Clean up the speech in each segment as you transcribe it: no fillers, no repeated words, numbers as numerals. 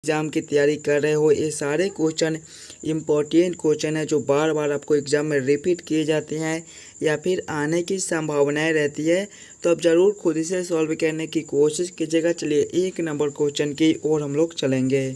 Exam की तैयारी कर रहे हो, ये सारे क्वेश्चन इम्पोर्टेंट क्वेश्चन है जो बार बार आपको एग्ज़ाम में रिपीट किए जाते हैं या फिर आने की संभावनाएं रहती है। तो आप ज़रूर खुद से सॉल्व करने की कोशिश कीजिएगा। चलिए 1 नंबर क्वेश्चन की ओर हम लोग चलेंगे।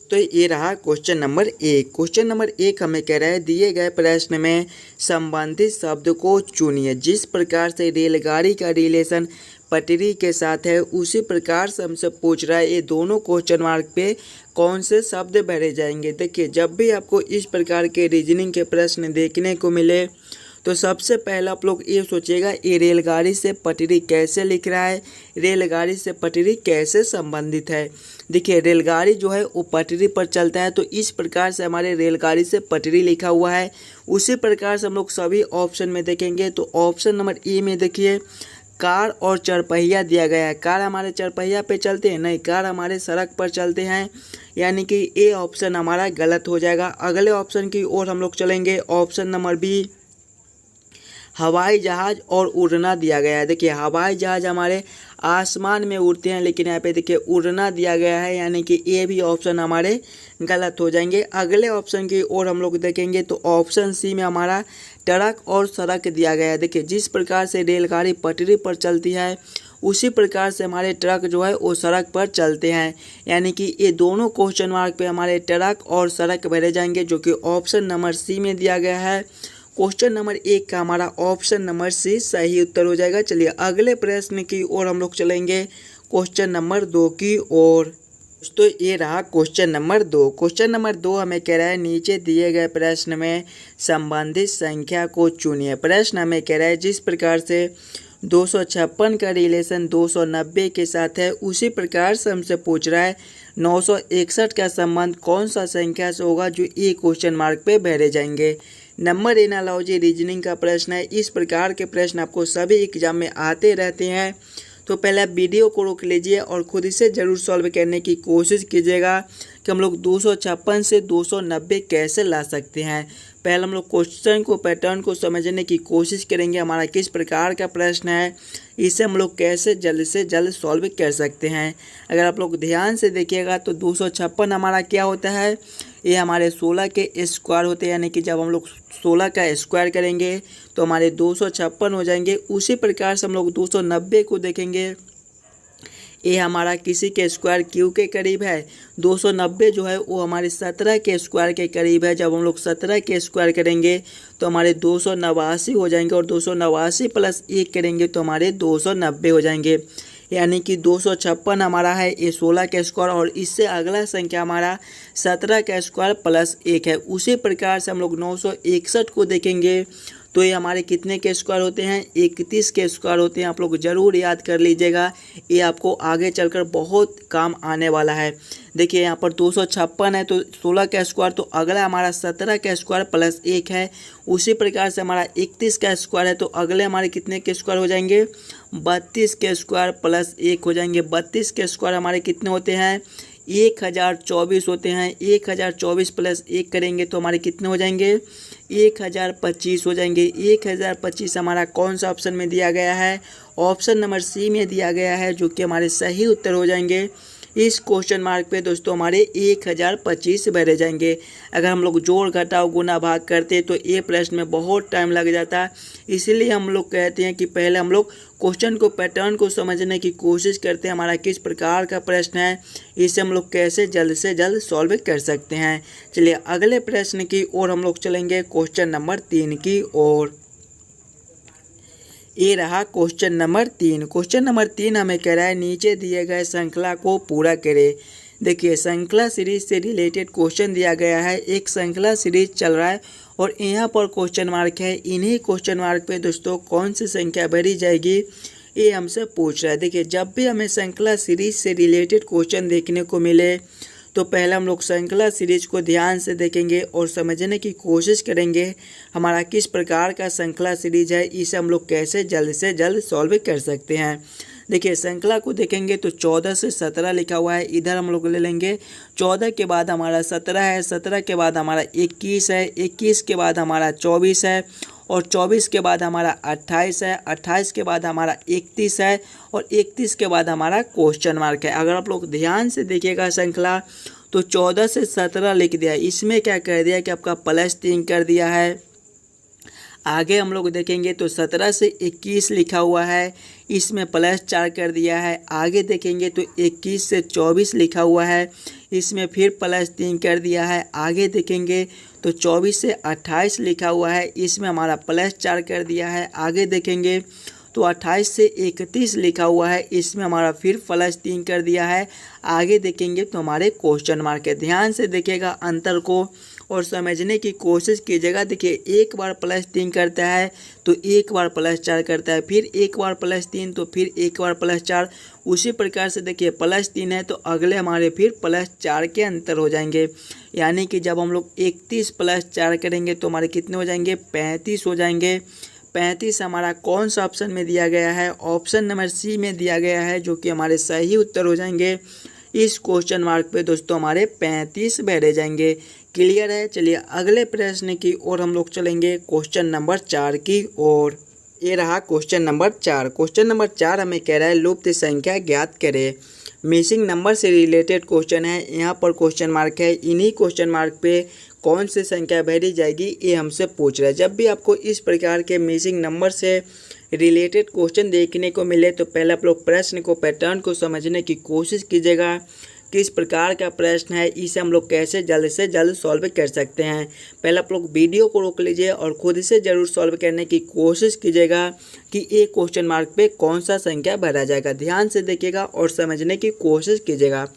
तो ये रहा क्वेश्चन नंबर 1। क्वेश्चन नंबर 1 हमें कह रहा है दिए गए प्रश्न में संबंधित शब्द को चुनिए। जिस प्रकार से रेलगाड़ी का रिलेशन पटरी के साथ है उसी प्रकार से हमसे पूछ रहा है ये दोनों क्वेश्चन मार्क पे कौन से शब्द भरे जाएंगे। देखिए, जब भी आपको इस प्रकार के रीजनिंग के प्रश्न देखने को मिले तो सबसे पहले आप लोग ये सोचिएगा ये रेलगाड़ी से पटरी कैसे लिख रहा है, रेलगाड़ी से पटरी कैसे संबंधित है। देखिए, रेलगाड़ी जो है वो पटरी पर चलता है तो इस प्रकार से हमारे रेलगाड़ी से पटरी लिखा हुआ है। उसी प्रकार से हम लोग सभी ऑप्शन में देखेंगे तो ऑप्शन नंबर ए में देखिए कार और चरपहिया दिया गया है। कार हमारे चरपहिया पे चलते हैं, नहीं, कार हमारे सड़क पर चलते हैं, यानी कि ए ऑप्शन हमारा गलत हो जाएगा। अगले ऑप्शन की ओर हम लोग चलेंगे। ऑप्शन नंबर बी हवाई जहाज़ और उड़ना दिया गया है। देखिए, हवाई जहाज़ हमारे आसमान में उड़ते हैं, लेकिन यहाँ पे देखिए उड़ना दिया गया है, यानी कि ये भी ऑप्शन हमारे गलत हो जाएंगे। अगले ऑप्शन की ओर हम लोग देखेंगे तो ऑप्शन सी में हमारा ट्रक और सड़क दिया गया है। देखिए, जिस प्रकार से रेलगाड़ी पटरी पर चलती है उसी प्रकार से हमारे ट्रक जो है वो सड़क पर चलते हैं, यानी कि ये दोनों क्वेश्चन मार्क पे हमारे ट्रक और सड़क भरे जाएंगे, जो कि ऑप्शन नंबर सी में दिया गया है। क्वेश्चन नंबर 1 का हमारा ऑप्शन नंबर सी सही उत्तर हो जाएगा। चलिए अगले प्रश्न की ओर हम लोग चलेंगे, क्वेश्चन नंबर 2 की ओर। दोस्तों, ये रहा क्वेश्चन नंबर 2। क्वेश्चन नंबर 2 हमें कह रहा है नीचे दिए गए प्रश्न में संबंधित संख्या को चुनिए। प्रश्न हमें कह रहा है जिस प्रकार से 256 का रिलेशन 290 के साथ है उसी प्रकार से हमसे पूछ रहा है 961 का संबंध कौन सा संख्या से होगा, जो ये क्वेश्चन मार्क पे भरे जाएंगे। नंबर एनालॉजी रीजनिंग का प्रश्न है। इस प्रकार के प्रश्न आपको सभी एग्जाम में आते रहते हैं, तो पहले आप वीडियो को रोक लीजिए और खुद से ज़रूर सॉल्व करने की कोशिश कीजिएगा कि हम लोग 256 से 290 कैसे ला सकते हैं। पहले हम लोग क्वेश्चन को, पैटर्न को समझने की कोशिश करेंगे, हमारा किस प्रकार का प्रश्न है, इसे हम लोग कैसे जल्द से जल्द सॉल्व कर सकते हैं। अगर आप लोग ध्यान से देखिएगा तो 256 हमारा क्या होता है, ये हमारे 16 के स्क्वायर होते हैं, यानी कि जब हम लोग 16 का स्क्वायर करेंगे तो हमारे 256 हो जाएंगे। उसी प्रकार से हम लोग 290 को देखेंगे, ये हमारा किसी के स्क्वायर क्यू के करीब है। 290 जो है वो हमारे 17 के स्क्वायर के करीब है। जब हम लोग 17 के स्क्वायर करेंगे तो हमारे 289 हो जाएंगे, और 289 प्लस 1 करेंगे तो हमारे 290 हो जाएंगे, यानी कि 256 हमारा है ये 16 का स्क्वायर, और इससे अगला संख्या हमारा 17 का स्क्वायर प्लस 1 है। उसी प्रकार से हम लोग 961 को देखेंगे तो ये हमारे कितने के स्क्वायर होते हैं, 31 के स्क्वायर होते हैं। आप लोग ज़रूर याद कर लीजिएगा, ये आपको आगे चलकर बहुत काम आने वाला है। देखिए, यहाँ पर 256 है तो 16 का स्क्वायर, तो अगला हमारा 17 का स्क्वायर प्लस 1 है। उसी प्रकार से हमारा 31 का स्क्वायर है तो अगले हमारे कितने के स्क्वायर हो जाएंगे, 32 के स्क्वायर प्लस 1 हो जाएंगे। 32 के स्क्वायर हमारे कितने होते हैं, 1024 होते हैं। 1024 प्लस 1 करेंगे तो हमारे कितने हो जाएंगे, 1025 हो जाएंगे। 1025 हमारा कौन सा ऑप्शन में दिया गया है, ऑप्शन नंबर सी में दिया गया है, जो कि हमारे सही उत्तर हो जाएंगे। इस क्वेश्चन मार्क पे दोस्तों हमारे 1025 भरे जाएंगे। अगर हम लोग जोड़ घटाव गुना भाग करते तो ये प्रश्न में बहुत टाइम लग जाता, इसीलिए हम लोग कहते हैं कि पहले हम लोग क्वेश्चन को, पैटर्न को समझने की कोशिश करते हैं, हमारा किस प्रकार का प्रश्न है, इसे हम लोग कैसे जल्द से जल्द सॉल्व कर सकते हैं। चलिए अगले प्रश्न की ओर हम लोग चलेंगे, क्वेश्चन नंबर 3 की ओर। ये रहा क्वेश्चन नंबर 3। क्वेश्चन नंबर 3 हमें कह रहा है नीचे दिए गए श्रृंखला को पूरा करें। देखिए, श्रृंखला सीरीज से रिलेटेड क्वेश्चन दिया गया है। एक श्रृंखला सीरीज चल रहा है और यहाँ पर क्वेश्चन मार्क है। इन्हीं क्वेश्चन मार्क पे दोस्तों कौन सी संख्या भरी जाएगी, ये हमसे पूछ रहा है। देखिए, जब भी हमें श्रृंखला सीरीज से रिलेटेड क्वेश्चन देखने को मिले तो पहले हम लोग श्रृंखला सीरीज को ध्यान से देखेंगे और समझने की कोशिश करेंगे हमारा किस प्रकार का श्रृंखला सीरीज है, इसे हम लोग कैसे जल्द से जल्द सॉल्व कर सकते हैं। देखिए, श्रृंखला को देखेंगे तो 14 से 17 लिखा हुआ है, इधर हम लोग ले लेंगे। 14 के बाद हमारा 17 है, 17 के बाद हमारा 21 है, 21 के बाद हमारा 24 है, और 24 के बाद हमारा 28 है, 28 के बाद हमारा 31 है, और 31 के बाद हमारा क्वेश्चन मार्क है। अगर आप लोग ध्यान से देखिएगा श्रृंखला तो 14 से 17 लिख दिया, इसमें क्या कर दिया कि आपका +3 कर दिया है। आगे हम लोग देखेंगे तो 17 से 21 लिखा हुआ है, इसमें +4 कर दिया है। आगे देखेंगे तो 21 से 24 लिखा हुआ है, इसमें फिर +3 कर दिया है। आगे देखेंगे तो 24 से 28 लिखा हुआ है, इसमें हमारा +4 कर दिया है। आगे देखेंगे तो 28 से 31 लिखा हुआ है, इसमें हमारा फिर +3 कर दिया है। आगे देखेंगे तो हमारे क्वेश्चन मार्क है। ध्यान से देखिएगा अंतर को और समझने की कोशिश कीजिएगा। देखिए एक बार +3 करता है तो एक बार +4 करता है, फिर एक बार +3 तो फिर एक बार +4। उसी प्रकार से देखिए +3 है तो अगले हमारे फिर +4 के अंतर हो जाएंगे, यानी कि जब हम लोग 31 + 4 करेंगे तो हमारे कितने हो जाएंगे, 35 हो जाएंगे। 35 हमारा कौन सा ऑप्शन में दिया गया है, ऑप्शन नंबर सी में दिया गया है, जो कि हमारे सही उत्तर हो जाएंगे। इस क्वेश्चन मार्क पे दोस्तों हमारे 35 बैठे जाएंगे। क्लियर है। चलिए अगले प्रश्न की ओर हम लोग चलेंगे, क्वेश्चन नंबर 4 की ओर। ये रहा क्वेश्चन नंबर 4। क्वेश्चन नंबर 4 हमें कह रहा है लुप्त संख्या ज्ञात करें। मिसिंग नंबर से रिलेटेड क्वेश्चन है, यहाँ पर क्वेश्चन मार्क है। इन्हीं क्वेश्चन मार्क पे कौन सी संख्या भेजी जाएगी ये हमसे पूछ रहा है। जब भी आपको इस प्रकार के मिसिंग नंबर से रिलेटेड क्वेश्चन देखने को मिले तो पहले आप लोग प्रश्न को, पैटर्न को समझने की कोशिश कीजिएगा। किस प्रकार का प्रश्न है, इसे हम लोग कैसे जल्द से जल्द सॉल्व कर सकते हैं। पहले आप लोग वीडियो को रोक लीजिए और खुद से ज़रूर सॉल्व करने की कोशिश कीजिएगा कि एक क्वेश्चन मार्क पे कौन सा संख्या भरा जाएगा। ध्यान से देखिएगा और समझने की कोशिश कीजिएगा।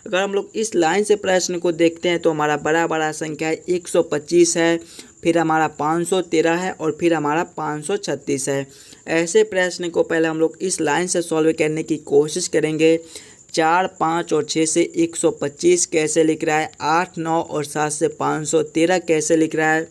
अगर हम लोग इस लाइन से प्रश्न को देखते हैं तो हमारा बड़ा संख्या 125 है, फिर हमारा 513 है और फिर हमारा 536 है। ऐसे प्रश्न को पहले हम लोग इस लाइन से सॉल्व करने की कोशिश करेंगे। 4, 5 और 6 से 125 कैसे लिख रहा है, 8, 9 और 7 से 513 कैसे लिख रहा है।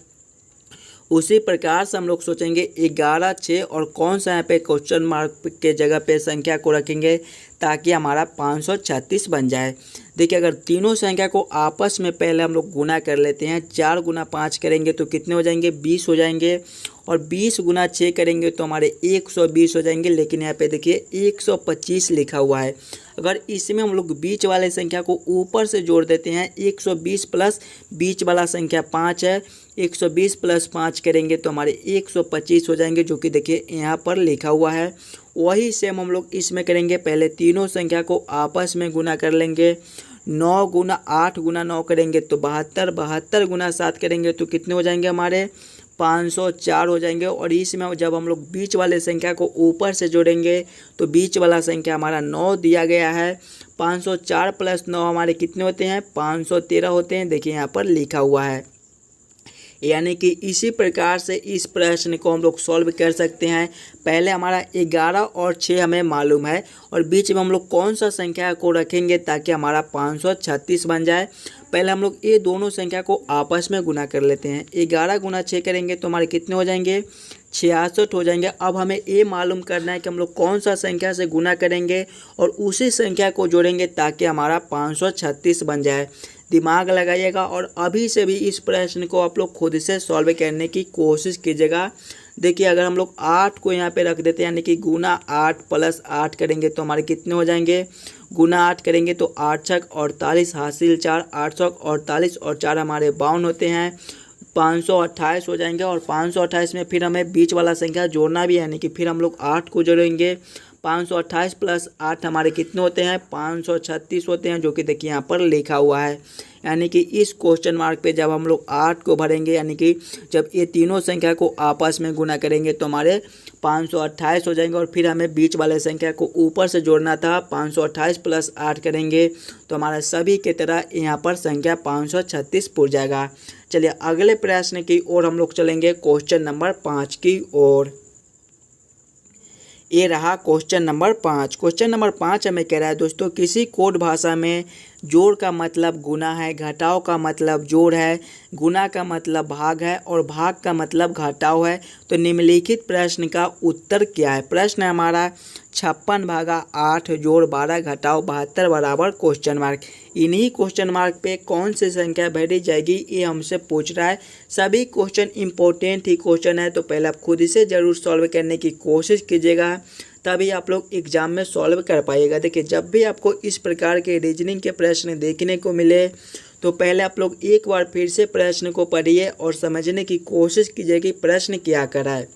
उसी प्रकार से हम लोग सोचेंगे 11, 6 और कौन सा यहाँ पे क्वेश्चन मार्क के जगह पे संख्या को रखेंगे ताकि हमारा 536 बन जाए। देखिए अगर तीनों संख्या को आपस में पहले हम लोग गुना कर लेते हैं। 4 गुना 5 करेंगे तो कितने हो जाएंगे, 20 हो जाएंगे, और 20 गुना 6 करेंगे तो हमारे 120 हो जाएंगे। लेकिन यहाँ पे देखिए 125 लिखा हुआ है। अगर इसमें हम लोग बीच वाले संख्या को ऊपर से जोड़ देते हैं, 120 प्लस बीच वाला संख्या 5 है, 120 प्लस 5 करेंगे तो हमारे 125 हो जाएंगे, जो कि देखिए यहाँ पर लिखा हुआ है। वही सेम हम लोग इसमें करेंगे। पहले तीनों संख्या को आपस में गुना कर लेंगे। 9 गुना 8 गुना 9 करेंगे तो 72, 72 गुना 7 करेंगे तो कितने हो जाएंगे हमारे 504 हो जाएंगे। और इसमें जब हम लोग बीच वाले संख्या को ऊपर से जोड़ेंगे तो बीच वाला संख्या हमारा 9 दिया गया है। 504 प्लस 9 हमारे कितने होते हैं, 513 होते हैं। देखिए यहाँ पर लिखा हुआ है। यानी कि इसी प्रकार से इस प्रश्न को हम लोग सॉल्व कर सकते हैं। पहले हमारा 11 और 6 हमें मालूम है और बीच में हम लोग कौन सा संख्या को रखेंगे ताकि हमारा 536 बन जाए। पहले हम लोग ये दोनों संख्या को आपस में गुना कर लेते हैं। 11 गुना 6 करेंगे तो हमारे कितने हो जाएंगे, 66 हो जाएंगे। अब हमें ये मालूम करना है कि हम लोग कौन सा संख्या से गुना करेंगे और उसी संख्या को जोड़ेंगे ताकि हमारा 536 बन जाए। दिमाग लगाइएगा और अभी से भी इस प्रश्न को आप लोग खुद से सॉल्व करने की कोशिश कीजिएगा। देखिए अगर हम लोग 8 को यहाँ पे रख देते हैं, यानी कि गुना 8 प्लस 8 करेंगे तो हमारे कितने हो जाएंगे, गुना 8 करेंगे तो 8 छक 48 हासिल 4, 8 छक 48 और 4 हमारे 52 होते हैं, 528 हो जाएंगे। और 528 में फिर हमें बीच वाला संख्या जोड़ना भी है, यानी कि फिर हम लोग 8 को जोड़ेंगे। 528 प्लस 8 हमारे कितने होते हैं, 536 होते हैं, जो कि देखिए यहाँ पर लिखा हुआ है। यानी कि इस क्वेश्चन मार्क पे जब हम लोग 8 को भरेंगे, यानी कि जब ये तीनों संख्या को आपस में गुना करेंगे तो हमारे 528 हो जाएंगे। और फिर हमें बीच वाले संख्या को ऊपर से जोड़ना था, 528 प्लस 8 करेंगे तो हमारा सभी की तरह यहाँ पर संख्या 536 पूर जाएगा। चलिए अगले प्रश्न की ओर हम लोग चलेंगे, क्वेश्चन नंबर 5 की ओर। ये रहा क्वेश्चन नंबर 5। क्वेश्चन नंबर 5 हमें कह रहा है दोस्तों, किसी कोड भाषा में जोड़ का मतलब गुना है, घटाव का मतलब जोड़ है, गुना का मतलब भाग है और भाग का मतलब घटाव है। तो निम्नलिखित प्रश्न का उत्तर क्या है। प्रश्न है हमारा 56/8 जोड़ 12 घटाव 72 बराबर क्वेश्चन मार्क। इन्हीं क्वेश्चन मार्क पे कौन सी संख्या भरी जाएगी ये हमसे पूछ रहा है। सभी क्वेश्चन इंपॉर्टेंट ही क्वेश्चन है, तो पहले आप खुद से ज़रूर सॉल्व करने की कोशिश कीजिएगा। तभी आप लोग एग्ज़ाम में सॉल्व कर पाइएगा। देखिए जब भी आपको इस प्रकार के रीजनिंग के प्रश्न देखने को मिले तो पहले आप लोग एक बार फिर से प्रश्न को पढ़िए और समझने की कोशिश कीजिए कि प्रश्न क्या कर रहा है।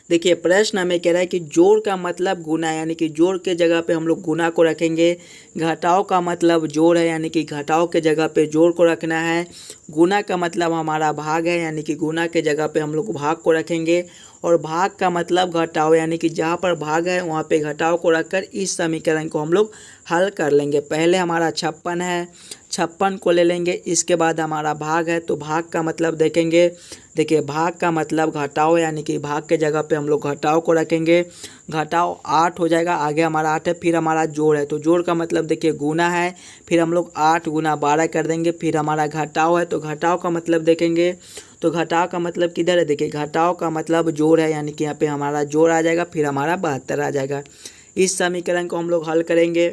देखिए प्रश्न हमें कह रहा है कि जोड़ का मतलब गुना, यानी कि जोड़ के जगह पे हम लोग गुना को रखेंगे। घटाव का मतलब जोड़ है, यानी कि घटाव के जगह पे जोड़ को रखना है। गुना का मतलब हमारा भाग है, यानी कि गुना के जगह पे हम लोग भाग को रखेंगे। और भाग का मतलब घटाव, यानी कि जहाँ पर भाग है वहाँ पे घटाव को रखकर इस समीकरण को हम लोग हल कर लेंगे। पहले हमारा 56 है, 56 को ले लेंगे। इसके बाद हमारा भाग है, तो भाग का मतलब देखेंगे। देखिए भाग का मतलब घटाव, यानी कि भाग के जगह पे हम लोग घटाव को रखेंगे। घटाव 8 हो जाएगा, आगे हमारा 8 है। फिर हमारा जोड़ है, तो जोड़ का मतलब देखिए गुना है। फिर हम लोग 8 गुना 12 कर देंगे। फिर हमारा घटाव है, तो घटाव का मतलब देखेंगे। तो घटाव का मतलब किधर है, देखिए घटाव का मतलब जोड़ है, यानी कि यहाँ पे हमारा जोड़ आ जाएगा। फिर हमारा 72 आ जाएगा। इस समीकरण को हम लोग हल करेंगे।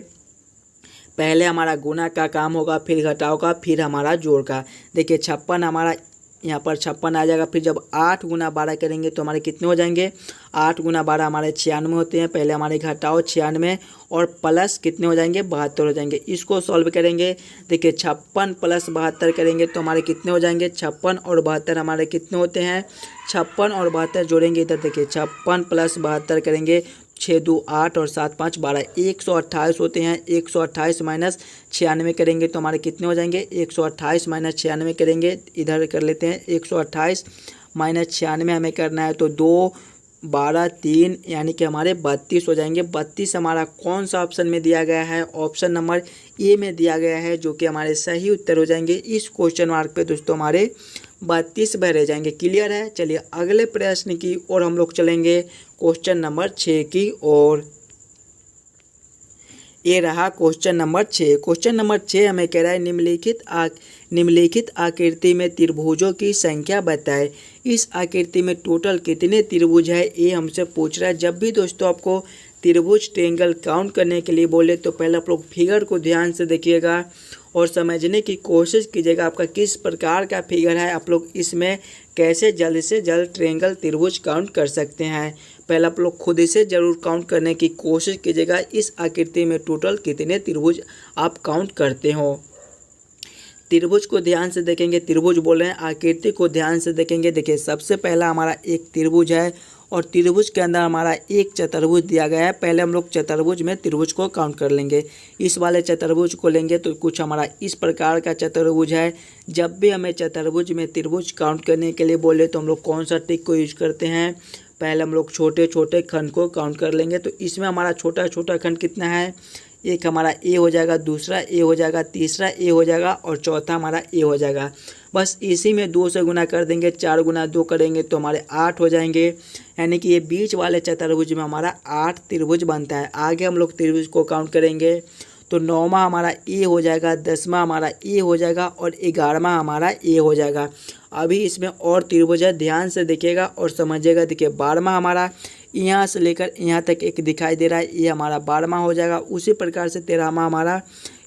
पहले हमारा गुना का काम होगा, फिर घटाव का, फिर हमारा जोड़ का। देखिए 56 हमारा यहाँ पर 56 आ जाएगा। फिर जब 8 गुना 12 करेंगे तो हमारे कितने हो जाएंगे, 8 गुना 12 हमारे 96 होते हैं। पहले हमारे घटाव 96 और प्लस कितने हो जाएंगे, 72 हो जाएंगे। इसको सॉल्व करेंगे। देखिए 56 प्लस 72 करेंगे तो हमारे कितने हो जाएंगे, 56 और 72 हमारे कितने होते हैं, 56 और 72 जोड़ेंगे इधर। देखिए 56 प्लस 72 करेंगे, 6 2 8 और 7 5 12, 128 होते हैं। 128 माइनस 96 करेंगे तो हमारे कितने हो जाएंगे, 128 माइनस 96 करेंगे, इधर कर लेते हैं। 128 माइनस 96 हमें करना है, तो 2 12 3 यानी कि हमारे 32 हो जाएंगे। 32 हमारा कौन सा ऑप्शन में दिया गया है, ऑप्शन नंबर ए में दिया गया है, जो कि हमारे सही उत्तर हो जाएंगे। इस क्वेश्चन मार्क पे दोस्तों हमारे 32 रह जाएंगे। क्लियर है। चलिए अगले प्रश्न की ओर हम लोग चलेंगे, क्वेश्चन नंबर 6 की ओर। ये रहा क्वेश्चन नंबर 6। क्वेश्चन नंबर 6 हमें कह रहा है निम्नलिखित आकृति में त्रिभुजों की संख्या बताएं। इस आकृति में टोटल कितने त्रिभुज है, ये हमसे पूछ रहा है। जब भी दोस्तों आपको त्रिभुज ट्रायंगल काउंट करने के लिए बोले तो पहले आप लोग फिगर को ध्यान से देखिएगा और समझने की कोशिश कीजिएगा आपका किस प्रकार का फिगर है। आप लोग इसमें कैसे जल्द से जल्द ट्रायंगल त्रिभुज काउंट कर सकते हैं। पहले आप लोग खुद से ज़रूर काउंट करने की कोशिश कीजिएगा इस आकृति में टोटल कितने त्रिभुज आप काउंट करते हो। त्रिभुज को ध्यान से देखेंगे, त्रिभुज बोल रहे हैं, आकृति को ध्यान से देखेंगे। देखिए सबसे पहला हमारा एक त्रिभुज है और त्रिभुज के अंदर हमारा एक चतुर्भुज दिया गया है। पहले हम लोग चतुर्भुज में त्रिभुज को काउंट कर लेंगे। इस वाले चतुर्भुज को लेंगे तो कुछ हमारा इस प्रकार का चतुर्भुज है। जब भी हमें चतुर्भुज में त्रिभुज काउंट करने के लिए बोले तो हम लोग कौन सा ट्रिक को यूज करते हैं, पहले हम लोग छोटे छोटे खंड को काउंट कर लेंगे। तो इसमें हमारा छोटा छोटा खंड कितना है, एक हमारा ए हो जाएगा, दूसरा ए हो जाएगा, तीसरा ए हो जाएगा और चौथा हमारा ए हो जाएगा। बस इसी में 2 से गुना कर देंगे, 4 गुना 2 करेंगे तो हमारे 8 हो जाएंगे। यानी कि ये बीच वाले चतुर्भुज में हमारा 8 त्रिभुज बनता है। आगे हम लोग त्रिभुज को काउंट करेंगे तो 9वां हमारा ए हो जाएगा, 10वां हमारा ए हो जाएगा और 11वां हमारा ए हो जाएगा। अभी इसमें और त्रिभुज है, ध्यान से देखिएगा और समझिएगा। देखिए 12वां हमारा यहाँ से लेकर यहाँ तक एक दिखाई दे रहा है, ये हमारा 12वां हो जाएगा। उसी प्रकार से 13वां हमारा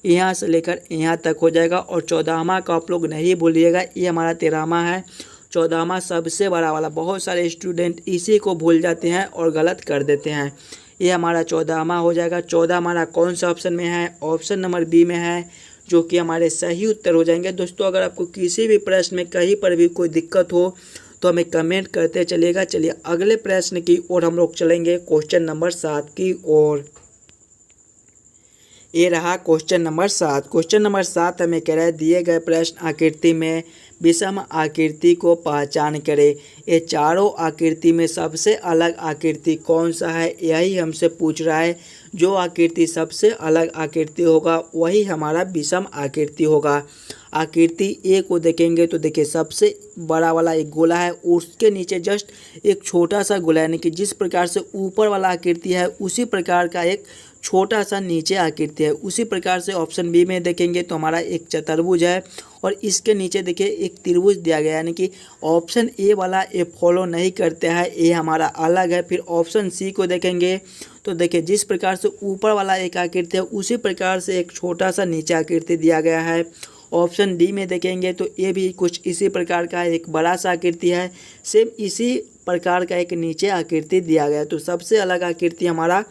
यहाँ से लेकर यहाँ तक हो जाएगा और 14वां का आप लोग नहीं भूलिएगा, ये हमारा 13वां है। 14वां सबसे बड़ा वाला, बहुत सारे स्टूडेंट इसी को भूल जाते हैं और गलत कर देते हैं। ये हमारा 14वां हो जाएगा। 14 हमारा कौन सा ऑप्शन में है, ऑप्शन नंबर बी में है, जो कि हमारे सही उत्तर हो जाएंगे। दोस्तों अगर आपको किसी भी प्रश्न में कहीं पर भी कोई दिक्कत हो तो हमें कमेंट करते चलिएगा। चलिए अगले प्रश्न की ओर हम लोग चलेंगे, क्वेश्चन नंबर 7 की ओर। ये रहा क्वेश्चन नंबर 7। क्वेश्चन नंबर 7 हमें कह रहा है दिए गए प्रश्न आकृति में विषम आकृति को पहचान करें। ये चारों आकृति में सबसे अलग आकृति कौन सा है, यही हमसे पूछ रहा है। जो आकृति सबसे अलग आकृति होगा वही हमारा विषम आकृति होगा। आकृति ए को देखेंगे तो देखिए सबसे बड़ा वाला एक गोला है, उसके नीचे जस्ट एक छोटा सा गोला, यानी कि जिस प्रकार से ऊपर वाला आकृति है उसी प्रकार का एक छोटा सा नीचे आकृति है। उसी प्रकार से ऑप्शन बी में देखेंगे तो हमारा एक चतुर्भुज है और इसके नीचे देखिए एक त्रिभुज दिया गया, यानी कि ऑप्शन ए वाला ये फॉलो नहीं करते हैं, ये हमारा अलग है। फिर ऑप्शन सी को देखेंगे तो देखिए जिस प्रकार से ऊपर वाला एक आकृति है उसी प्रकार से एक छोटा सा नीचे आकृति दिया गया है। ऑप्शन डी में देखेंगे तो ये भी कुछ इसी प्रकार का एक बड़ा सा आकृति है, सेम इसी प्रकार का एक नीचे आकृति दिया गया है। तो सबसे अलग आकृति हमारा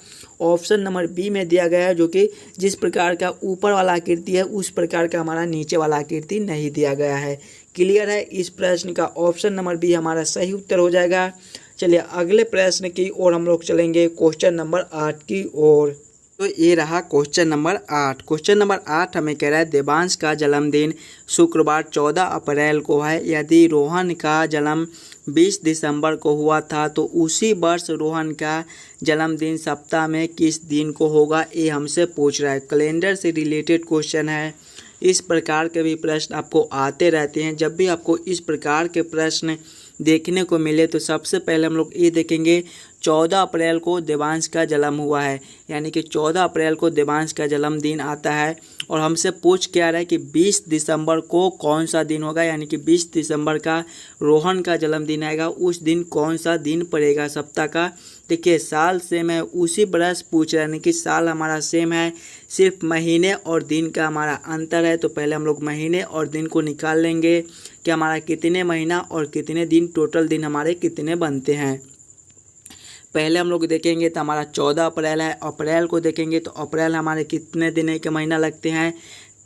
ऑप्शन नंबर बी में दिया गया है, जो कि जिस प्रकार का ऊपर वाला आकृति है उस प्रकार का हमारा नीचे वाला आकृति नहीं दिया गया है। क्लियर है? इस प्रश्न का ऑप्शन नंबर बी हमारा सही उत्तर हो जाएगा। चलिए अगले प्रश्न की ओर हम लोग चलेंगे, क्वेश्चन नंबर 8 की ओर। तो ये रहा क्वेश्चन नंबर 8। क्वेश्चन नंबर 8 हमें कह रहा है देवांश का जन्मदिन शुक्रवार 14 अप्रैल को है। यदि रोहन का जन्म 20 दिसंबर को हुआ था तो उसी वर्ष रोहन का जन्मदिन सप्ताह में किस दिन को होगा, ये हमसे पूछ रहा है। कैलेंडर से रिलेटेड क्वेश्चन है। इस प्रकार के भी प्रश्न आपको आते रहते हैं। जब भी आपको इस प्रकार के प्रश्न देखने को मिले तो सबसे पहले हम लोग ये देखेंगे 14 अप्रैल को देवांश का जन्म हुआ है, यानी कि 14 अप्रैल को देवांश का जन्मदिन आता है। और हमसे पूछ क्या रहा है कि 20 दिसंबर को कौन सा दिन होगा, यानी कि 20 दिसंबर का रोहन का जन्मदिन आएगा, उस दिन कौन सा दिन पड़ेगा सप्ताह का। देखिए साल सेम है, उसी बरस पूछ रहा है, यानी कि साल हमारा सेम है, सिर्फ महीने और दिन का हमारा अंतर है। तो पहले हम लोग महीने और दिन को निकाल लेंगे कि हमारा कितने महीना और कितने दिन, टोटल दिन हमारे कितने बनते हैं। पहले हम लोग देखेंगे तो हमारा 14 अप्रैल है। अप्रैल को देखेंगे तो अप्रैल हमारे कितने दिन के महीना लगते हैं,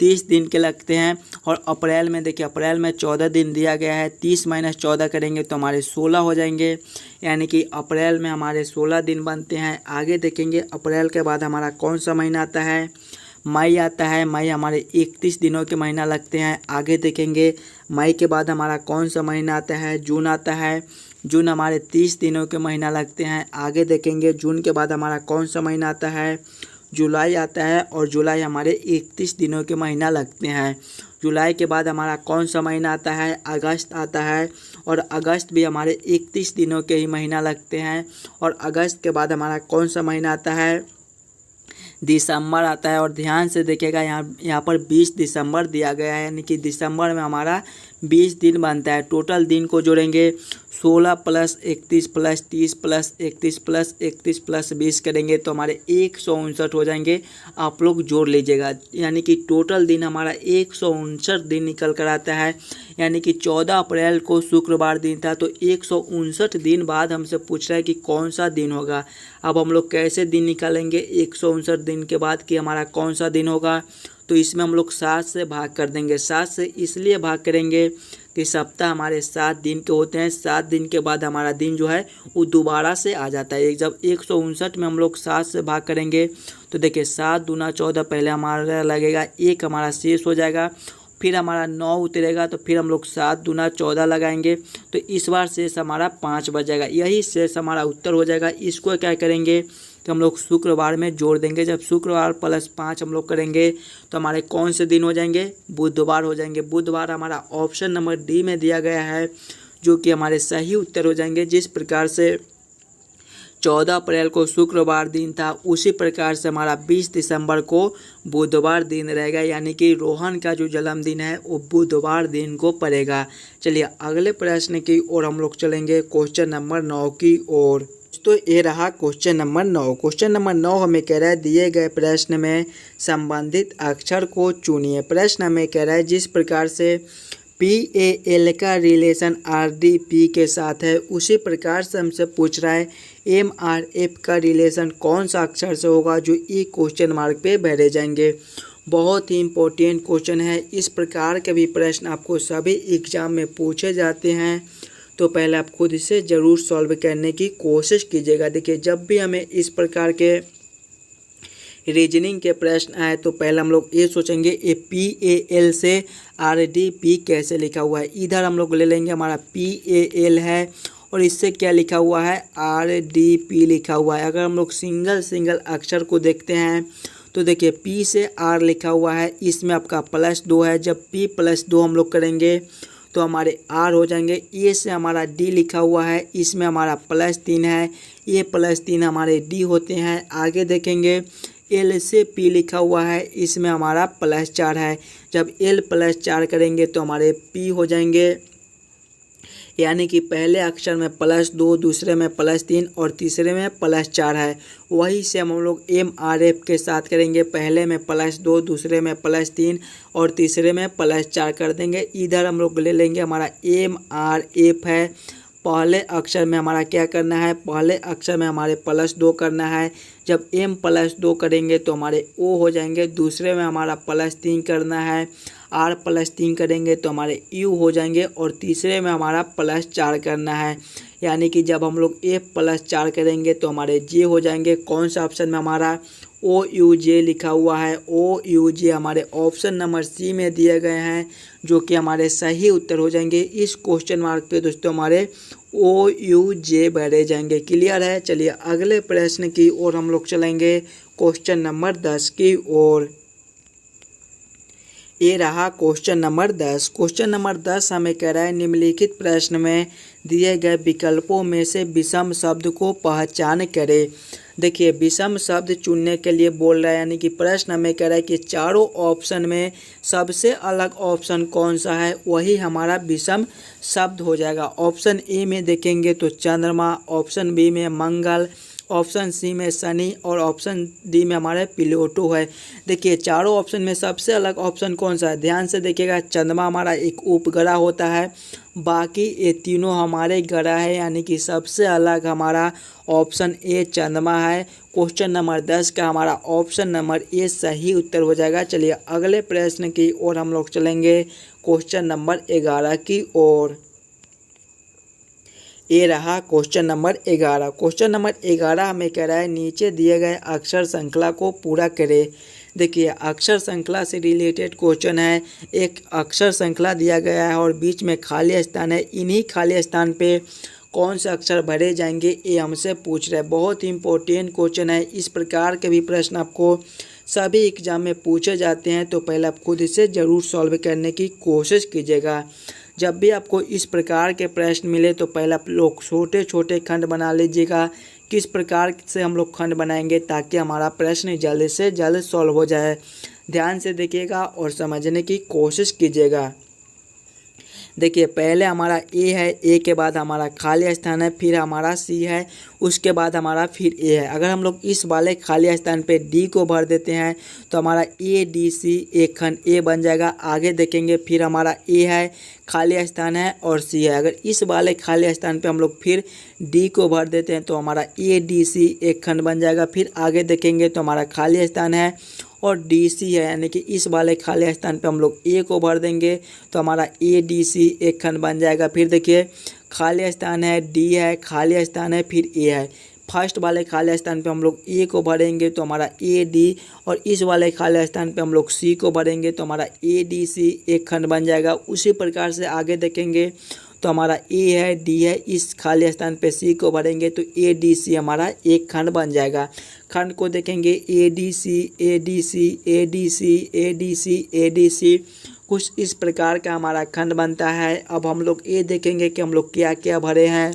30 दिन के लगते हैं। और अप्रैल में देखिए अप्रैल में 14 दिन दिया गया है, 30 माइनस 14 करेंगे तो हमारे 16 हो जाएंगे, यानी कि अप्रैल में हमारे 16 दिन बनते हैं। आगे देखेंगे अप्रैल के बाद हमारा कौन सा महीना आता है, मई आता है। मई हमारे 31 दिनों के महीना लगते हैं। आगे देखेंगे मई के बाद हमारा कौन सा महीना आता है, जून आता है। जून हमारे 30 दिनों के महीना लगते हैं। आगे देखेंगे जून के बाद हमारा कौन सा महीना आता है, जुलाई आता है। और जुलाई हमारे 31 दिनों के महीना लगते हैं। जुलाई के बाद हमारा कौन सा महीना आता है, अगस्त आता है। और अगस्त भी हमारे 31 दिनों के ही महीना लगते हैं। और अगस्त के बाद हमारा कौन सा महीना आता है, दिसंबर आता है। और ध्यान से देखिएगा यहाँ पर 20 दिसंबर दिया गया है, यानी कि दिसंबर में हमारा 20 दिन बनता है। टोटल दिन को जोड़ेंगे 16 + 31 + 30 + 31 + 31 + 20 करेंगे तो हमारे 159 हो जाएंगे। आप लोग जोड़ लीजिएगा, यानी कि टोटल दिन हमारा 159 दिन निकल कर आता है। यानी कि 14 अप्रैल को शुक्रवार दिन था, तो 159 दिन बाद हमसे पूछ रहा है कि कौन सा दिन होगा। अब हम लोग कैसे दिन निकालेंगे 159 दिन के बाद कि हमारा कौन सा दिन होगा, तो इसमें हम लोग 7 से भाग कर देंगे। 7 से इसलिए भाग करेंगे कि सप्ताह हमारे 7 दिन के होते हैं। 7 दिन के बाद हमारा दिन जो है वो दोबारा से आ जाता है। जब 159 में हम लोग 7 से भाग करेंगे तो देखिए 7 दूना 14, पहले हमारा लगेगा 1 हमारा शेष हो जाएगा, फिर हमारा 9 उतरेगा, तो फिर हम लोग 7 दूना 14 लगाएंगे, तो इस बार शेष हमारा 5 बचेगा। यही शेष हमारा उत्तर हो जाएगा। इसको क्या करेंगे कि हम लोग शुक्रवार में जोड़ देंगे। जब शुक्रवार + 5 हम लोग करेंगे तो हमारे कौन से दिन हो जाएंगे, बुधवार हो जाएंगे। बुधवार हमारा ऑप्शन नंबर डी में दिया गया है, जो कि हमारे सही उत्तर हो जाएंगे। जिस प्रकार से 14 अप्रैल को शुक्रवार दिन था, उसी प्रकार से हमारा 20 दिसंबर को बुधवार दिन रहेगा, यानी कि रोहन का जो जन्मदिन है वो बुधवार दिन को पड़ेगा। चलिए अगले प्रश्न की ओर हम लोग चलेंगे, क्वेश्चन नंबर 9 की ओर। तो ये रहा क्वेश्चन नंबर 9। क्वेश्चन नंबर 9 हमें कह रहा है दिए गए प्रश्न में संबंधित अक्षर को चुनिए। प्रश्न हमें कह रहा है जिस प्रकार से PAL का रिलेशन RDP के साथ है, उसी प्रकार से हमसे पूछ रहा है MRF का रिलेशन कौन सा अक्षर से होगा, जो ई क्वेश्चन मार्क पे भरे जाएंगे। बहुत ही इम्पोर्टेंट क्वेश्चन है। इस प्रकार के भी प्रश्न आपको सभी एग्जाम में पूछे जाते हैं, तो पहले आप खुद इसे ज़रूर सॉल्व करने की कोशिश कीजिएगा। देखिए जब भी हमें इस प्रकार के रीजनिंग के प्रश्न आए तो पहले हम लोग ये सोचेंगे ये PAL से RDP कैसे लिखा हुआ है। इधर हम लोग ले लेंगे, हमारा PAL है और इससे क्या लिखा हुआ है, RDP लिखा हुआ है। अगर हम लोग सिंगल अक्षर को देखते हैं तो देखिए P से R लिखा हुआ है, इसमें आपका +2 है। जब P + 2 हम लोग करेंगे तो हमारे R हो जाएंगे। ए से हमारा D लिखा हुआ है, इसमें हमारा +3 है, ये +3 हमारे D होते हैं। आगे देखेंगे L से P लिखा हुआ है, इसमें हमारा +4 है। जब L + 4 करेंगे तो हमारे P हो जाएंगे। यानी कि पहले अक्षर में +2, दूसरे में +3 और तीसरे में +4 है। वही सेम हम लोग MRF के साथ करेंगे। पहले में +2, दूसरे में +3 और तीसरे में +4 कर देंगे। इधर हम लोग ले लेंगे हमारा MRF है। पहले अक्षर में हमारा क्या करना है, पहले अक्षर में हमारे +2 करना है। जब M +2 करेंगे तो हमारे O हो जाएंगे। दूसरे में हमारा +3 करना है, R +3 करेंगे तो हमारे U हो जाएंगे। और तीसरे में हमारा +4 करना है, यानी कि जब हम लोग F +4 करेंगे तो हमारे J हो जाएंगे। कौन सा ऑप्शन में हमारा OUJ लिखा हुआ है, OUJ हमारे ऑप्शन नंबर C में दिए गए हैं, जो कि हमारे सही उत्तर हो जाएंगे। इस क्वेश्चन मार्क पे दोस्तों हमारे OUJ भरे जाएंगे। क्लियर है। चलिए अगले प्रश्न की ओर हम लोग चलेंगे, क्वेश्चन नंबर 10 की ओर। ये रहा क्वेश्चन नंबर 10। क्वेश्चन नंबर 10 हमें कह रहा है निम्नलिखित प्रश्न में दिए गए विकल्पों में से विषम शब्द को पहचान करें। देखिए विषम शब्द चुनने के लिए बोल रहा है, यानी कि प्रश्न हमें कह रहा है कि चारों ऑप्शन में सबसे अलग ऑप्शन कौन सा है, वही हमारा विषम शब्द हो जाएगा। ऑप्शन ए में देखेंगे तो चंद्रमा, ऑप्शन बी में मंगल, ऑप्शन सी में शनि और ऑप्शन डी में हमारे प्लूटो है। देखिए चारों ऑप्शन में सबसे अलग ऑप्शन कौन सा है, ध्यान से देखिएगा। चंद्रमा हमारा एक उपग्रह होता है, बाकी ये तीनों हमारे ग्रह है, यानी कि सबसे अलग हमारा ऑप्शन ए चंद्रमा है। क्वेश्चन नंबर 10 का हमारा ऑप्शन नंबर ए सही उत्तर हो जाएगा। चलिए अगले प्रश्न की ओर हम लोग चलेंगे, क्वेश्चन नंबर 11 की ओर। ये रहा क्वेश्चन नंबर 11। क्वेश्चन नंबर 11 हमें कह रहा है नीचे दिए गए अक्षर श्रृंखला को पूरा करें। देखिए अक्षर श्रृंखला से रिलेटेड क्वेश्चन है। एक अक्षर श्रृंखला दिया गया है और बीच में खाली स्थान है। इन्हीं खाली स्थान पे कौन से अक्षर भरे जाएंगे, ये हमसे पूछ रहे हैं। बहुत ही इंपॉर्टेंट क्वेश्चन है। इस प्रकार के भी प्रश्न आपको सभी एग्जाम में पूछे जाते हैं, तो पहले आप खुद इसे ज़रूर सॉल्व करने की कोशिश कीजिएगा। जब भी आपको इस प्रकार के प्रश्न मिले तो पहले आप लोग छोटे छोटे खंड बना लीजिएगा। किस प्रकार से हम लोग खंड बनाएंगे ताकि हमारा प्रश्न जल्द से जल्द सॉल्व हो जाए। ध्यान से देखिएगा और समझने की कोशिश कीजिएगा। देखिए पहले हमारा ए है, ए के बाद हमारा खाली स्थान है, फिर हमारा सी है, उसके बाद हमारा फिर ए है। अगर हम लोग इस वाले खाली स्थान पे डी को भर देते हैं तो हमारा ए डी सी एक खंड ए बन जाएगा। आगे देखेंगे फिर हमारा ए है, खाली स्थान है और सी है। अगर इस वाले खाली स्थान पे हम लोग फिर डी को भर देते हैं तो हमारा ए डी सी एक खंड बन जाएगा। फिर आगे देखेंगे तो हमारा खाली स्थान है और डी सी है, यानी कि इस वाले खाली स्थान पे हम लोग ए को भर देंगे तो हमारा ए डी सी एक खंड बन जाएगा। फिर देखिए खाली स्थान है, डी है, खाली स्थान है, फिर ए है। फर्स्ट वाले खाली स्थान पे हम लोग ए को भरेंगे तो हमारा ए डी, और इस वाले खाली स्थान पे हम लोग सी को भरेंगे तो हमारा ए डी सी एक खंड बन जाएगा। उसी प्रकार से आगे देखेंगे तो हमारा ए है, डी है, इस खाली स्थान पे सी को भरेंगे तो ए डी सी हमारा एक खंड बन जाएगा। खंड को देखेंगे A D C, A D C, A D C, A D C, A D C, कुछ इस प्रकार का हमारा खंड बनता है। अब हम लोग ये देखेंगे कि हम लोग क्या क्या भरे हैं।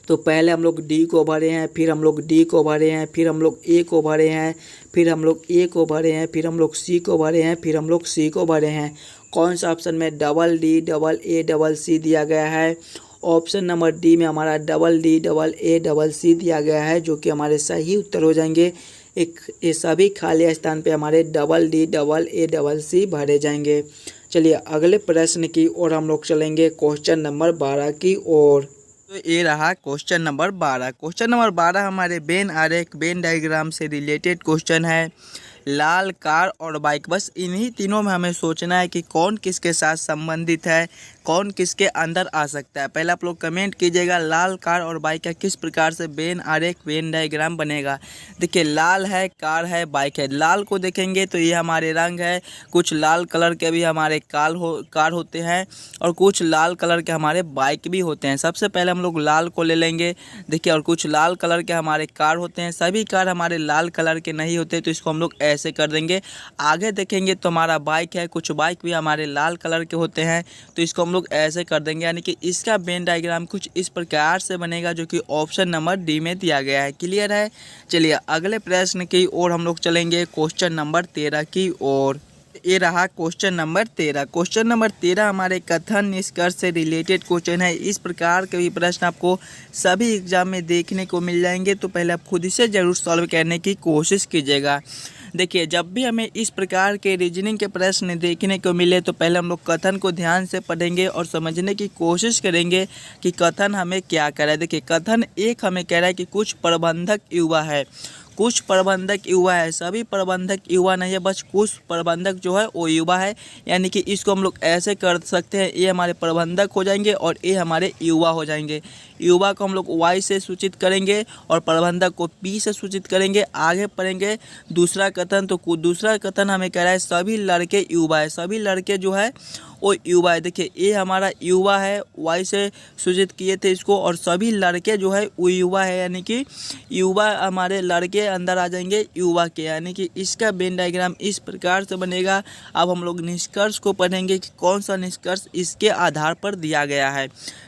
तो पहले हम लोग डी को भरे हैं, फिर हम लोग डी को भरे हैं, फिर हम लोग ए को भरे हैं, फिर हम लोग ए को भरे हैं, फिर हम लोग सी को भरे हैं, फिर हम लोग सी को भरे हैं। कौन सा ऑप्शन में double D double A double C दिया गया है? ऑप्शन नंबर डी में हमारा double D double A double C दिया गया है, जो कि हमारे सही उत्तर हो जाएंगे। ये सभी खाली स्थान पे हमारे double D double A double C भरे जाएंगे। चलिए अगले प्रश्न की ओर हम लोग चलेंगे, क्वेश्चन नंबर 12 की ओर। तो ये रहा क्वेश्चन नंबर 12। क्वेश्चन नंबर 12 हमारे वेन आरेख वेन डायग्राम से रिलेटेड क्वेश्चन है। लाल, कार और बाइक, बस इन्हीं तीनों में हमें सोचना है कि कौन किसके साथ संबंधित है, कौन किसके अंदर आ सकता है। पहले आप लोग कमेंट कीजिएगा लाल, कार और बाइक का किस प्रकार से वेन आरेख वेन डायग्राम बनेगा। देखिए लाल है, कार है, बाइक है। लाल को देखेंगे तो ये हमारे रंग है, कुछ लाल कलर के भी हमारे कार होते हैं और कुछ लाल कलर के हमारे बाइक भी होते हैं। सबसे पहले हम लोग लाल को ले लेंगे। देखिए और कुछ लाल कलर के हमारे कार होते हैं, सभी कार हमारे लाल कलर के नहीं होते, तो इसको हम लोग ऐसे कर देंगे। आगे देखेंगे तो हमारा बाइक है, कुछ बाइक भी हमारे लाल कलर के होते हैं, तो इसको हम लोग ऐसे कर देंगे। यानी कि इसका वेन डायग्राम कुछ इस प्रकार से बनेगा, जो कि ऑप्शन नंबर डी में दिया गया है। क्लियर है। चलिए अगले प्रश्न की ओर हम लोग चलेंगे, क्वेश्चन नंबर 13 की ओर। ये रहा क्वेश्चन नंबर 13। क्वेश्चन नंबर 13 हमारे कथन निष्कर्ष से रिलेटेड क्वेश्चन है। इस प्रकार के भी प्रश्न आपको सभी एग्जाम में देखने को मिल जाएंगे, तो पहले आप खुद से ज़रूर सॉल्व करने की कोशिश कीजिएगा। देखिए, जब भी हमें इस प्रकार के रीजनिंग के प्रश्न देखने को मिले तो पहले हम लोग कथन को ध्यान से पढ़ेंगे और समझने की कोशिश करेंगे कि कथन हमें क्या कह रहा है। देखिए, कथन एक हमें कह रहा है कि कुछ प्रबंधक युवा है, कुछ प्रबंधक युवा है, सभी प्रबंधक युवा नहीं है, बस कुछ प्रबंधक जो है वो युवा है। यानी कि इसको हम लोग ऐसे कर सकते हैं, ये हमारे प्रबंधक हो जाएंगे और ये हमारे युवा हो जाएंगे। युवा को हम लोग वाई से सूचित करेंगे और प्रबंधक को पी से सूचित करेंगे। आगे पढ़ेंगे दूसरा कथन, तो दूसरा कथन हमें कह रहा है सभी लड़के युवा है, सभी लड़के जो है वो युवा है। देखिए, ये हमारा युवा है, वाई से सूचित किए थे इसको, और सभी लड़के जो है वो युवा है, यानी कि युवा हमारे लड़के अंदर आ जाएंगे युवा के। यानी कि इसका वेन डायग्राम इस प्रकार से बनेगा। अब हम लोग निष्कर्ष को पढ़ेंगे कि कौन सा निष्कर्ष इसके आधार पर दिया गया है।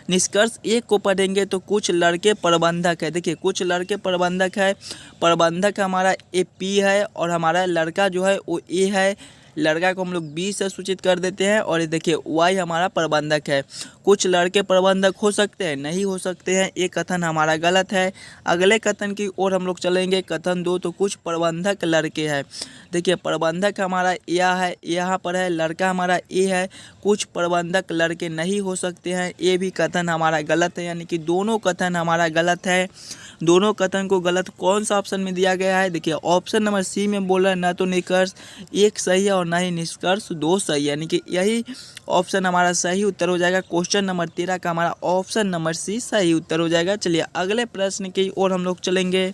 निष्कर्ष एक को पढ़ेंगे तो कुछ लड़के प्रबंधक है। देखिए, कुछ लड़के प्रबंधक है, प्रबंधक हमारा ए पी है और हमारा लड़का जो है वो ए है। लड़का को हम लोग बी से सूचित कर देते हैं और ये देखिए वाई हमारा प्रबंधक है। कुछ लड़के प्रबंधक हो सकते हैं, नहीं हो सकते हैं, ये कथन हमारा गलत है। अगले कथन की ओर हम लोग चलेंगे, कथन 2, तो कुछ प्रबंधक लड़के हैं। देखिए, प्रबंधक हमारा या है, यहाँ पर है, लड़का हमारा ए है, कुछ प्रबंधक लड़के नहीं हो सकते हैं, ये भी कथन हमारा गलत है। यानी कि दोनों कथन हमारा गलत है। दोनों कथन को गलत कौन सा ऑप्शन में दिया गया है? देखिए, ऑप्शन नंबर सी में बोल रहा है ना तो निष्कर्ष एक सही है और ना ही निष्कर्ष 2 सही है, यानी कि यही ऑप्शन हमारा सही उत्तर हो जाएगा। क्वेश्चन नंबर 13 का हमारा ऑप्शन नंबर सी सही उत्तर हो जाएगा। चलिए अगले प्रश्न की ओर हम लोग चलेंगे,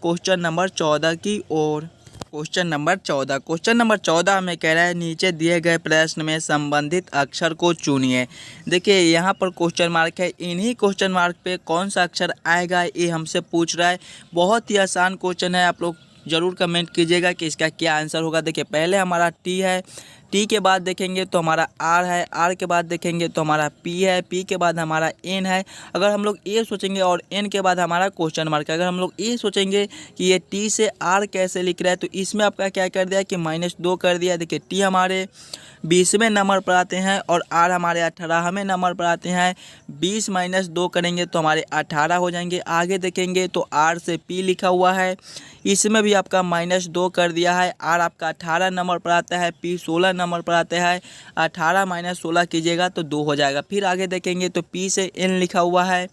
क्वेश्चन नंबर 14 की ओर। क्वेश्चन नंबर 14 हमें कह रहा है नीचे दिए गए प्रश्न में संबंधित अक्षर को चुनिए। देखिए, यहाँ पर क्वेश्चन मार्क है, इन्हीं क्वेश्चन मार्क पे कौन सा अक्षर आएगा ये हमसे पूछ रहा है। बहुत ही आसान क्वेश्चन है, आप लोग ज़रूर कमेंट कीजिएगा कि इसका क्या आंसर होगा। देखिए, पहले हमारा टी है, टी के बाद देखेंगे तो हमारा आर है, आर के बाद देखेंगे तो हमारा पी है, पी के बाद हमारा एन है। अगर हम लोग ए सोचेंगे और एन के बाद हमारा क्वेश्चन मार्क है। अगर हम लोग ये सोचेंगे कि ये टी से आर कैसे लिख रहा है, तो इसमें आपका क्या कर दिया कि -2 कर दिया। देखिए, टी हमारे 20वें नंबर पर आते हैं और आर हमारे 18वें नंबर पर आते हैं। 20 - 2 करेंगे तो हमारे 18 हो जाएंगे। आगे देखेंगे तो आर से पी लिखा हुआ है, इसमें भी आपका -2 कर दिया है। आर आपका 18 नंबर पर आता है, पी 16 नंबर पर आता है। 18 - 16 कीजिएगा तो 2 हो जाएगा। फिर आगे देखेंगे तो पी से एन लिखा हुआ है,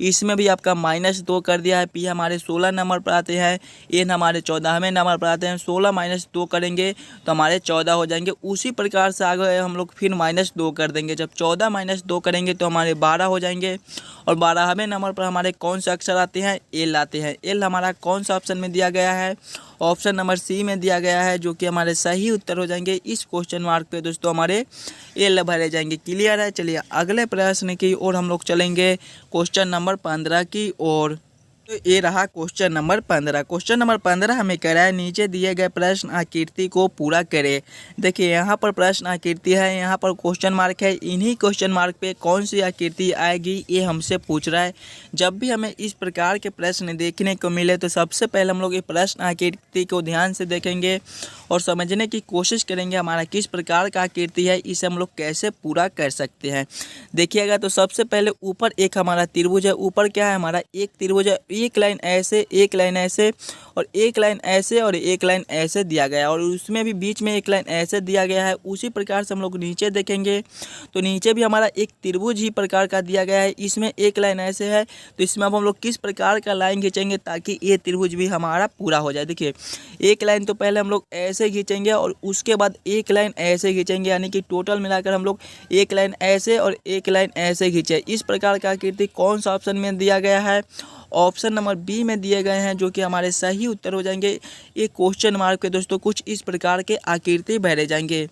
इसमें भी आपका -2 कर दिया है। पी हमारे 16 नंबर पर आते हैं, एन हमारे 14वें नंबर पर आते हैं। 16 - 2 करेंगे तो हमारे 14 हो जाएंगे। उसी प्रकार से आगे हम लोग फिर -2 कर देंगे। जब 14 - 2 करेंगे तो हमारे 12 हो जाएंगे। और 12वें नंबर पर हमारे कौन से अक्षर आते हैं? एल आते हैं। एल हमारा कौन सा ऑप्शन में दिया गया है? ऑप्शन नंबर सी में दिया गया है, जो कि हमारे सही उत्तर हो जाएंगे। इस क्वेश्चन मार्क पे दोस्तों हमारे एल भरे जाएंगे। क्लियर है? चलिए अगले प्रश्न की ओर हम लोग चलेंगे, क्वेश्चन नंबर 15 की ओर। तो ये रहा क्वेश्चन नंबर 15। क्वेश्चन नंबर 15 हमें कह रहा है नीचे दिए गए प्रश्न आकृति को पूरा करें। देखिए, यहाँ पर प्रश्न आकृति है, यहाँ पर क्वेश्चन मार्क है। इन्हीं क्वेश्चन मार्क पे कौन सी आकृति आएगी ये हमसे पूछ रहा है। जब भी हमें इस प्रकार के प्रश्न देखने को मिले तो सबसे पहले हम लोग ये प्रश्न आकृति को ध्यान से देखेंगे और समझने की कोशिश करेंगे हमारा किस प्रकार का आकृति है, इसे हम लोग कैसे पूरा कर सकते हैं। देखिएगा तो सबसे पहले ऊपर एक हमारा त्रिभुज है। ऊपर क्या है? हमारा एक त्रिभुज है, एक लाइन ऐसे, एक लाइन ऐसे और एक लाइन ऐसे और एक लाइन ऐसे दिया गया है, और उसमें भी बीच में एक लाइन ऐसे दिया गया है। उसी प्रकार से हम लोग नीचे देखेंगे तो नीचे भी हमारा एक त्रिभुज ही प्रकार का दिया गया है, इसमें एक लाइन ऐसे है। तो इसमें अब हम लोग किस प्रकार का लाइन खींचेंगे ताकि ये त्रिभुज भी हमारा पूरा हो जाए। देखिए, एक लाइन तो पहले हम लोग ऐसे खींचेंगे और उसके बाद एक लाइन ऐसे खींचेंगे, यानी कि टोटल मिलाकर हम लोग एक लाइन ऐसे और एक लाइन ऐसे खींचे। इस प्रकार का आकृति कौन सा ऑप्शन में दिया गया है? ऑप्शन नंबर बी में दिए गए हैं, जो कि हमारे सही उत्तर हो जाएंगे। ये क्वेश्चन मार्क पे दोस्तों कुछ इस प्रकार के आकृति भरे जाएंगे।